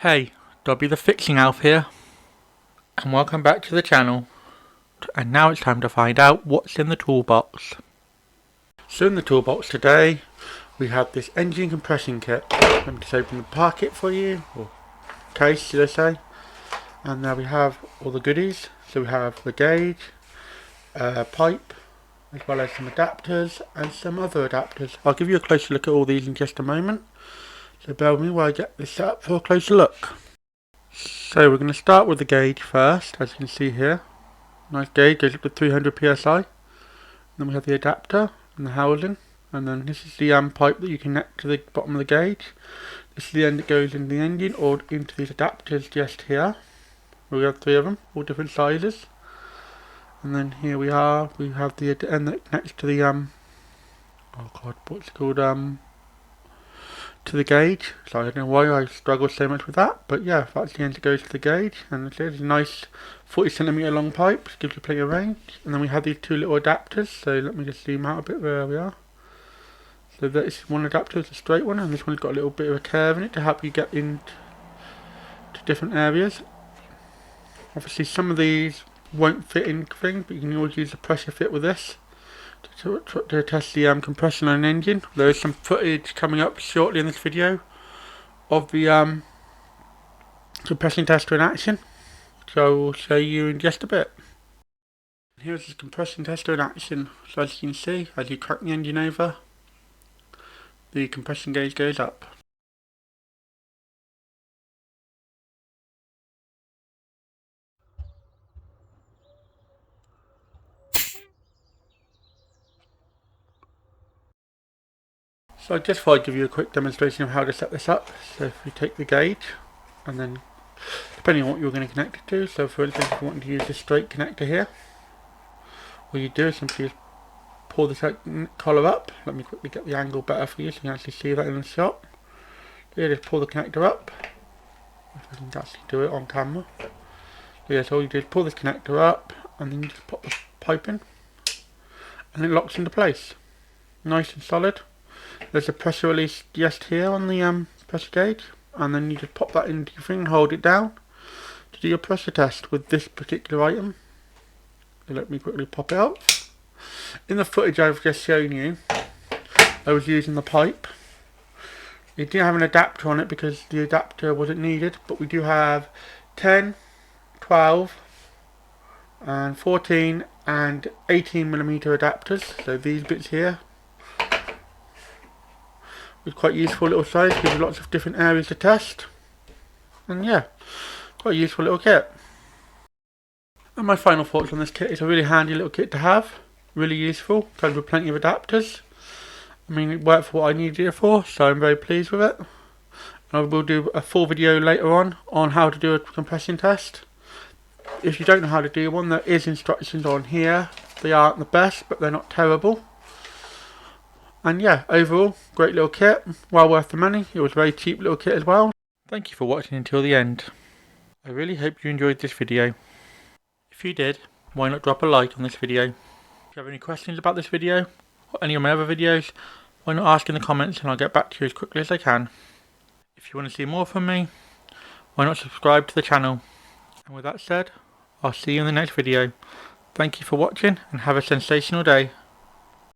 Hey, Dobby the Fixing Elf here, and welcome back to the channel. And now it's time to find out what's in the toolbox. So in the toolbox today, we have this engine compression kit. Let me just open the packet for you, or case should I say. And there we have all the goodies. So we have the gauge, pipe, as well as some adapters and some other adapters. I'll give you a closer look at all these in just a moment. So bear with me while I get this set up for a closer look. So we're going to start with the gauge first, as you can see here. Nice gauge, goes up to 300 psi. Then we have the adapter and the housing, and then this is the pipe that you connect to the bottom of the gauge. This is the end that goes into the engine or into these adapters just here. We have three of them, all different sizes. And then here we have the end that connects to the oh god, what's it called, to the gauge. So I don't know why I struggle so much with that, but yeah, that's the end that goes to the gauge, and it's a nice 40cm long pipe, which gives you plenty of range. And then we have these two little adapters, so let me just zoom out a bit. There we are. So this one adapter is a straight one, and this one's got a little bit of a curve in it to help you get into different areas. Obviously some of these won't fit in things, but you can always use a pressure fit with this to test the compression on an engine. There is some footage coming up shortly in this video of the compression tester in action, so I will show you in just a bit. Here's the compression tester in action. So as you can see, as you crank the engine over, the compression gauge goes up. So I just thought I'd give you a quick demonstration of how to set this up. So if you take the gauge, and then depending on what you're going to connect it to, so for instance if you want to use this straight connector here, all you do is simply just pull this collar up. Let me quickly get the angle better for you so you can actually see that in the shot. Yeah, just pull the connector up, if I can actually do it on camera. Yeah, so all you do is pull this connector up, and then you just pop the pipe in, and it locks into place. Nice and solid. There's a pressure release just here on the pressure gauge, and then you just pop that into your thing and hold it down to do your pressure test with this particular item. So let me quickly pop it out. In the footage I've just shown you, I was using the pipe. It didn't have an adapter on it because the adapter wasn't needed, but we do have 10, 12, and 14 and 18mm adapters. So these bits here, it's quite useful little size, gives you lots of different areas to test, and yeah, quite a useful little kit. And my final thoughts on this kit: it's a really handy little kit to have, really useful, comes with plenty of adapters. I mean, it worked for what I needed it for, so I'm very pleased with it. And I will do a full video later on how to do a compression test. If you don't know how to do one, there is instructions on here. They aren't the best, but they're not terrible. And yeah, overall, great little kit, well worth the money. It was a very cheap little kit as well. Thank you for watching until the end. I really hope you enjoyed this video. If you did, why not drop a like on this video? If you have any questions about this video, or any of my other videos, why not ask in the comments and I'll get back to you as quickly as I can. If you want to see more from me, why not subscribe to the channel? And with that said, I'll see you in the next video. Thank you for watching and have a sensational day.